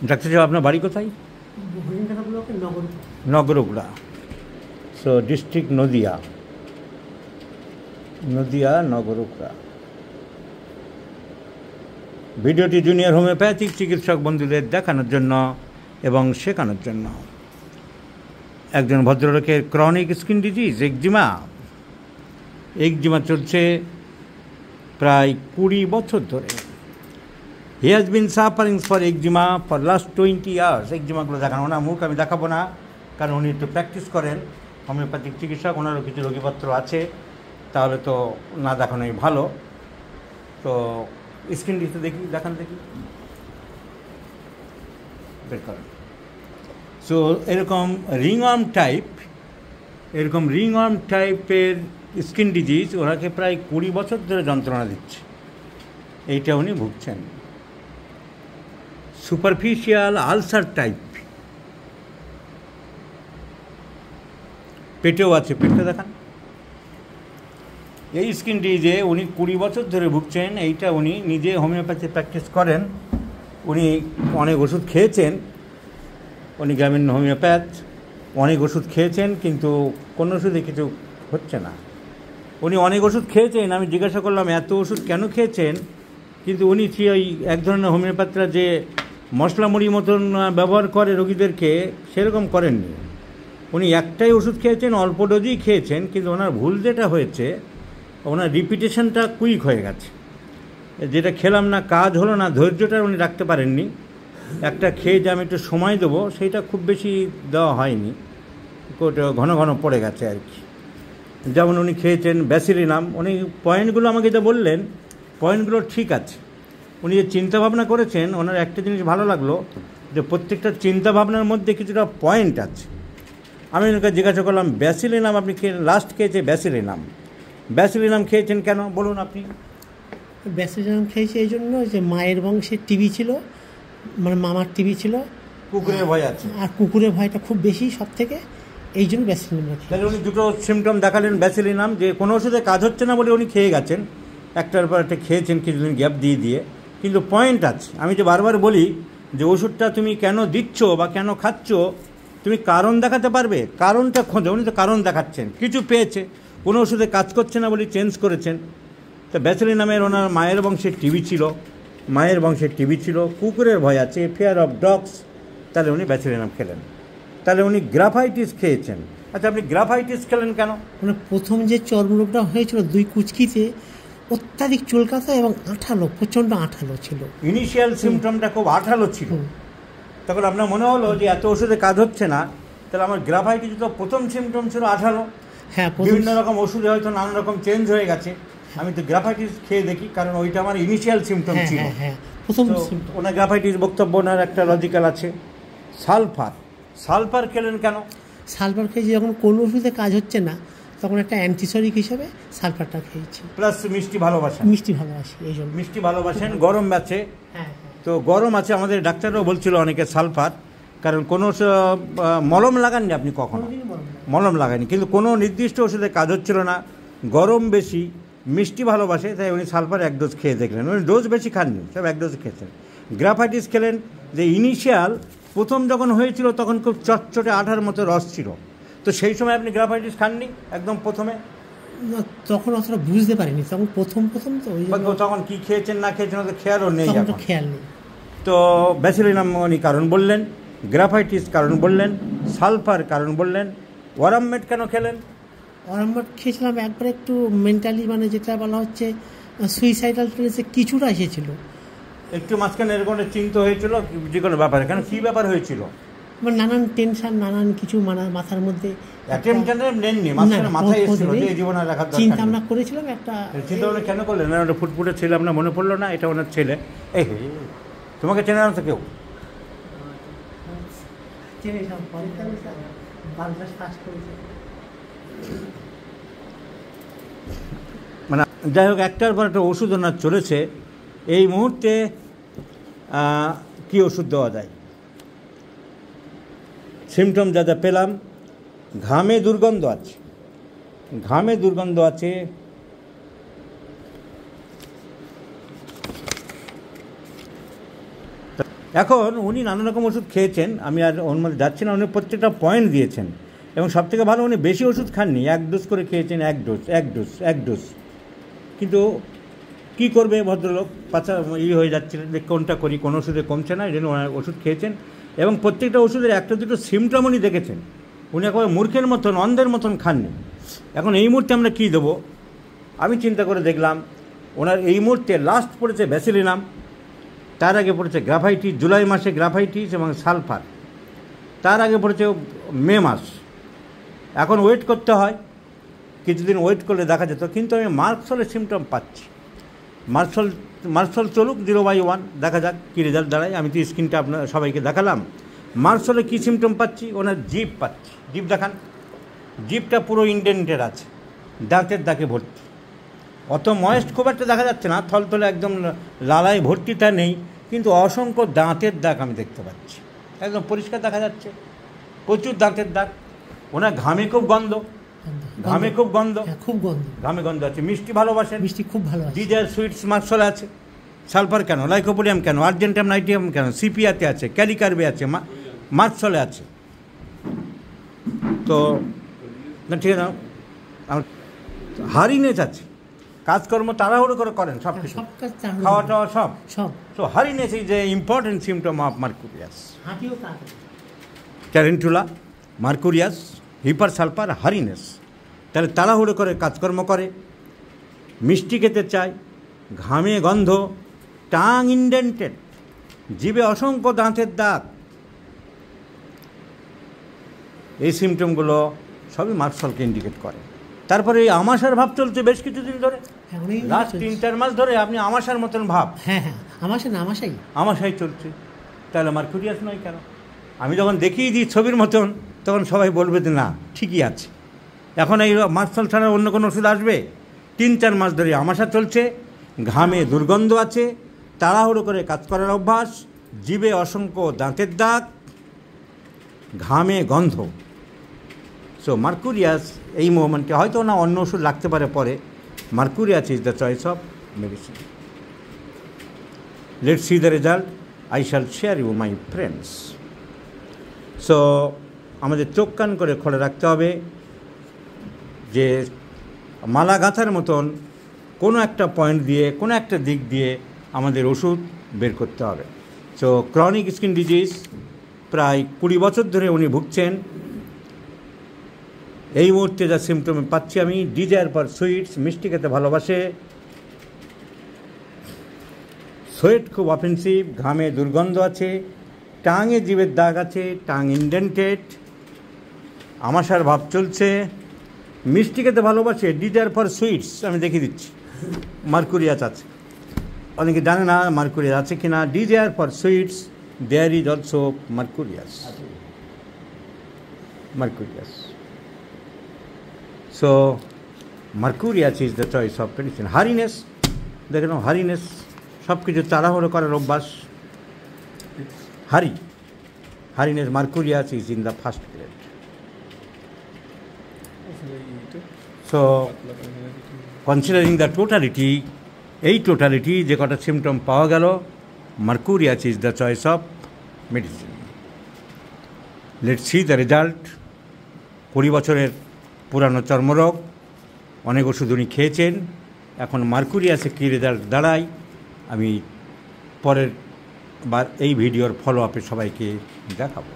Doctor সাহেব, আপনার বাড়ি কোথায়? নগরগুড়া। So district Nadia, Nagarguda. ভিডিওটি জুনিয়র হোমিওপ্যাথিক চিকিৎসক বন্ধুদের দেখানোর জন্য এবং শেখানোর জন্য। একজন ভদ্রলোকের ক্রনিক স্কিন ডিজিজ একজিমা চলছে প্রায় 20 বছর ধরে। He has been suffering for eczema for last 20 years. একজিমাগুলো দেখানো, ওনার মুখ আমি দেখাবো না, কারণ উনি একটু প্র্যাকটিস করেন, হোমিওপ্যাথিক চিকিৎসক, ওনারও কিছু রোগীপত্র আছে, তাহলে তো না দেখানোই ভালো। তো স্কিন ডিজিজ দেখান দেখি, বের করেন। সো এরকম রিং আর্ম টাইপের স্কিন ডিজিজ ওনাকে প্রায় 20 বছর ধরে যন্ত্রণা দিচ্ছে, এইটা উনি ভুগছেন। সুপারফিশিয়াল আলসার টাইপ, পেটেও আছে, পেটটা দেখান। এই স্কিন ডিজিজে উনি 20 বছর ধরে ভুগছেন। এইটা উনি নিজে হোমিওপ্যাথি প্র্যাকটিস করেন, উনি অনেক ওষুধ খেয়েছেন, উনি গ্রামীণ হোমিওপ্যাথ, অনেক ওষুধ খেয়েছেন, কিন্তু কোনো ওষুধে কিছু হচ্ছে না। উনি অনেক ওষুধ খেয়েছেন, আমি জিজ্ঞাসা করলাম এত ওষুধ কেন খেয়েছেন, কিন্তু উনি ওই এক ধরনের হোমিওপ্যাথরা যে মশলা মুড়ি মতন ব্যবহার করে রোগীদেরকে, সেরকম করেননি। উনি একটাই ওষুধ খেয়েছেন, অল্প ডোজই খেয়েছেন, কিন্তু ওনার ভুল যেটা হয়েছে, ওনার রিপিটেশনটা কুইক হয়ে গেছে। যেটা খেলাম না, কাজ হলো না, ধৈর্যটা উনি রাখতে পারেননি। একটা খেয়ে যে আমি একটু সময় দেবো, সেইটা খুব বেশি দেওয়া হয়নি, ঘন ঘন পড়ে গেছে আর কি। যেমন উনি খেয়েছেন ব্যাসিলিনাম, উনি পয়েন্টগুলো আমাকে যা বললেন, পয়েন্টগুলো ঠিক আছে। উনি যে চিন্তাভাবনা করেছেন, ওনার একটা জিনিস ভালো লাগলো, যে প্রত্যেকটা চিন্তাভাবনার মধ্যে কিছুটা পয়েন্ট আছে। আমি ওনাকে জিজ্ঞাসা করলাম, ব্যাসিলিনাম আপনি লাস্ট খেয়েছে ব্যাসিলিনাম খেয়েছেন কেন বলুন আপনি? ব্যাসিলিনাম খেয়েছি এই জন্য যে মায়ের বংশে টিবি ছিল, মানে মামার টিবি ছিল, কুকুরের ভয় আছে, আর কুকুরের ভয়টা খুব বেশি সব থেকে, এই জন্য ব্যাসিলিনাম। তাহলে উনি দুটো সিমটম দেখালেন ব্যাসিলিনাম, যে কোনো ওষুধে কাজ হচ্ছে না বলে উনি খেয়ে গেছেন, একটার পর একটা খেয়েছেন কিছুদিন গ্যাপ দিয়ে, কিন্তু পয়েন্ট আছে। আমি যে বারবার বলি যে ওষুধটা তুমি কেন দিচ্ছ বা কেন খাচ্ছ, তুমি কারণ দেখাতে পারবে, কারণটা খোঁজো। উনি তো কারণ দেখাচ্ছেন, কিছু পেয়েছে, কোনো ওষুধে কাজ করছে না বলে চেঞ্জ করেছেন। তো ব্যাসিলিনামের ওনার মায়ের বংশের টিবি ছিল, কুকুরের ভয় আছে, ফিয়ার অফ ডগস, তাহলে উনি ব্যাসিলিনাম খেলেন। তাহলে উনি গ্রাফাইটিস খেয়েছেন। আচ্ছা, আপনি গ্রাফাইটিস খেলেন কেন? মানে প্রথম যে চর্মরোগটা হয়েছিল, 2 কুচকিতে অত্যাধিক চুলকাতো এবং আঠালো, প্রচণ্ড আঠালো ছিল। ইনিশিয়াল সিমটমটা খুব আঠালো ছিল। তখন আপনার মনে হলো যে এত ওষুধে কাজ হচ্ছে না, তাহলে আমার গ্রাফাইটিস তো প্রথম সিমটম ছিল আঠালো। হ্যাঁ, বিভিন্ন রকম ওষুধে হয়তো নানা রকম চেঞ্জ হয়ে গেছে। আমি তো গ্রাফাইটিস খেয়ে দেখি, কারণ ওইটা আমার ইনিশিয়াল সিমটম ছিল। প্রথম ওনার গ্রাফাইটিস বক্তব্য, ওনার একটা লজিক্যাল আছে। সালফার খেলেন কেন? সালফার খেয়েছি যখন কোনো ওষুধে কাজ হচ্ছে না, তখন একটা অ্যান্টিসরিক হিসেবে সালফারটা খেয়েছি। প্লাস মিষ্টি ভালোবাসি, এই জন্য মিষ্টি ভালোবাসেন। গরম আছে, হ্যাঁ, তো গরম আছে, আমাদের ডাক্তাররাও বলছিল অনেকে সালফার, কারণ কোনো মলম লাগাননি আপনি কখনো? মলম লাগায়নি, কিন্তু কোনো নির্দিষ্ট ওষুধে কাজ হচ্ছিল না, গরম বেশি, মিষ্টি ভালোবাসে, তাই উনি সালফার 1 ডোজ খেয়ে দেখলেন। উনি ডোজ বেশি খাননি, সব 1 ডোজ খেয়েছেন। গ্রাফাইটিস খেলেন, যে ইনিশিয়াল প্রথম যখন হয়েছিল তখন খুব চটচটে আঠার মতো রস ছিল, তো সেই সময় আপনি গ্রাফাইটিস খাননি একদম প্রথমে? তখন অতটা বুঝতে পারিনি, তখন প্রথম তো তখন কি খেয়েছেন না খেয়েছেন তো খেয়ালও নেই, খেয়াল নেই। তো ব্যাসিলিনাম উনি কারণ বললেন, গ্রাফাইটিস কারণ বললেন, সালফার কারণ বললেন। ওয়ারামমেট কেন খেলেন? ওয়ারামমেট খেয়েছিলাম একবার একটু মেন্টালি, মানে যেটা বলা হচ্ছে সুইসাইডাল টেন্ডেন্সি কিছুটা এসেছিল, একটু মাঝখানে এরকম চিন্তা হয়েছিল যে কোনো ব্যাপারে। কেন, কী ব্যাপার হয়েছিল? মানে নানান টেনশন, নানান কিছু মাথার মধ্যে চিন্তা আমরা করেছিলাম। একটা চিন্তা ভাবনা কেন করলেন? ওটা ফুটফুটে ছেলে, আপনার মনে পড়লো না এটা ওনার ছেলে? এই তোমাকে চেনে না তো কেউ? মানে যাই হোক, একটার পর একটা ওষুধ ওনার চলেছে। এই মুহূর্তে কি ওষুধ দেওয়া যায়? সিমটম যা পেলাম, ঘামে দুর্গন্ধ আছে, এখন উনি নানা রকম ওষুধ খেয়েছেন, আমি আর ওর মধ্যে যাচ্ছি না, উনি প্রত্যেকটা পয়েন্ট দিয়েছেন এবং সবথেকে ভালো উনি বেশি ওষুধ খাননি, 1 ডোজ করে খেয়েছেন, 1 ডোজ। কিন্তু কী করবে ভদ্রলোক, পাছা হয়ে যাচ্ছিলেন যে কোনটা করি, কোনো ওষুধে কমছে না, এই জন্য ওষুধ খেয়েছেন এবং প্রত্যেকটা ওষুধের একটা দুটো সিমটম উনি দেখেছেন। উনি একেবারে মূর্খের মতন, অন্ধের মতন খাননি। এখন এই মুহূর্তে আমরা কী দেবো, আমি চিন্তা করে দেখলাম ওনার এই মুহূর্তে লাস্ট পড়েছে ব্যাসিলিনাম, তার আগে পড়েছে গ্রাফাইটিস, জুলাই মাসে গ্রাফাইটিস এবং সালফার, তার আগে পড়েছে মে মাস। এখন ওয়েট করতে হয়, কিছুদিন ওয়েট করলে দেখা যেত, কিন্তু আমি মার্কসলের সিমটম পাচ্ছি। মার্কসল চলুক 0/1, দেখা যাক কী রেজাল্ট দাঁড়ায়। আমি তো স্ক্রিনটা আপনার সবাইকে দেখালাম। মার্কসলে কী সিমটম পাচ্ছি, ওনার জিভ পাচ্ছি। জিভ দেখান, জিভটা পুরো ইন্ডেন্টেড আছে, দাঁতের দাগে ভর্তি। অত ময়েস্ট খুব একটা দেখা যাচ্ছে না, থলথলে একদম লালায় ভর্তিটা নেই, কিন্তু অসংখ্য দাঁতের দাগ আমি দেখতে পাচ্ছি, একদম পরিষ্কার দেখা যাচ্ছে, প্রচুর দাঁতের দাগ। ওনার ঘামে খুব গন্ধ, খুব গন্ধ ঘামে গন্ধ আছে। মিষ্টি ভালোবাসেন, মিষ্টি খুব ভালো, ডিজায়ার সুইটস মার্কসলে আছে। সালফার কেন, লাইকোপোডিয়াম কেন, আর্জেন্টাম নাইট্রিয়াম কেন, সিপিয়াতে আছে, ক্যালিকার্বে আছে, মার্কসলে আছে। তো না ঠিক আছে, হারিনেস আছে, কাজকর্ম তাড়াহুড়ো করে করেন, সব কিছু খাওয়া টাওয়া সব। So hurriedness is a important symptom of mercurius. Tarentula, mercurius, hepar sulphur, hurriedness. তাহলে তাড়াহুড়ো করে কাজকর্ম করে, মিষ্টি খেতে চায়, ঘামে গন্ধ, টাং ইন্ডেন্টেড, জিভে অসংখ্য দাঁতের দাগ। এই সিমটমগুলো সবই মার্কসলকে ইন্ডিকেট করে। তারপরে এই আমাশার ভাব চলছে বেশ কিছুদিন ধরে, লাস্ট 3-4 মাস ধরে আপনি আমাশার মতন ভাব। আমাশাই চলছে, তাহলে মার্কুরিয়াস নয় কেন? আমি যখন দেখিয়ে দিই ছবির মতন, তখন সবাই বলবে যে না ঠিকই আছে। এখন এই মার্কসল ছাড়া অন্য কোনো ওষুধ আসবে? 3-4 মাস ধরে আমাশা চলছে, ঘামে দুর্গন্ধ আছে, তাড়াহুড়ো করে কাজ করার অভ্যাস, জিভে অসংখ্য দাঁতের দাগ, ঘামে গন্ধ। সো মার্কুরিয়াস এই মোমেন্টে হয়তো না অন্য ওষুধ লাগতে পারে পরে, mercurius is the choice of medicine. Let's see the result, I shall share you my friends. So আমাদের চোখ কান করে খোলা রাখতে হবে যে মালা গাঁথার মতন কোনো একটা পয়েন্ট দিয়ে, কোনো একটা দিক দিয়ে আমাদের ওষুধ বের করতে হবে। সো ক্রনিক স্কিন ডিজিজ প্রায় 20 বছর ধরে উনি ভুগছেন। এই মুহূর্তে যা সিমটমে পাচ্ছি আমি, ডিজায়ার ফর সুইটস, মিষ্টি খেতে ভালোবাসে, সোয়েট খুব অফেন্সিভ, ঘামে দুর্গন্ধ আছে, টাঙে জিভের দাগ আছে, টাং ইন্ডেন্টেড, আমাশার ভাব চলছে, মিষ্টি খেতে ভালোবাসে, ডিজায়ার ফর সুইটস। আমি দেখিয়ে দিচ্ছি, মার্কুরিয়াস আছে। অনেকে জানে না মার্কুরিয়াস আছে কিনা। Desire for sweets, there is also mercurius. So mercurius is the choice of medicine. Hurriedness, দেখেন হারিনেস, সব কিছু তাড়াহুড়ো করার অভ্যাস, hurriedness, mercurius is in the first grade. So considering the totality, এই টোটালিটি যে কটা সিমটম পাওয়া গেল, mercurius is the choice of medicine. Let's see the result. 20 বছরের পুরানো চর্মরোগ, অনেক ওষুধ উনি খেয়েছেন, এখন মার্কুরিয়াসে কী রেজাল্ট দাঁড়ায় আমি পরের বার এই ভিডিওর ফলো আপে সবাইকে দেখাবো।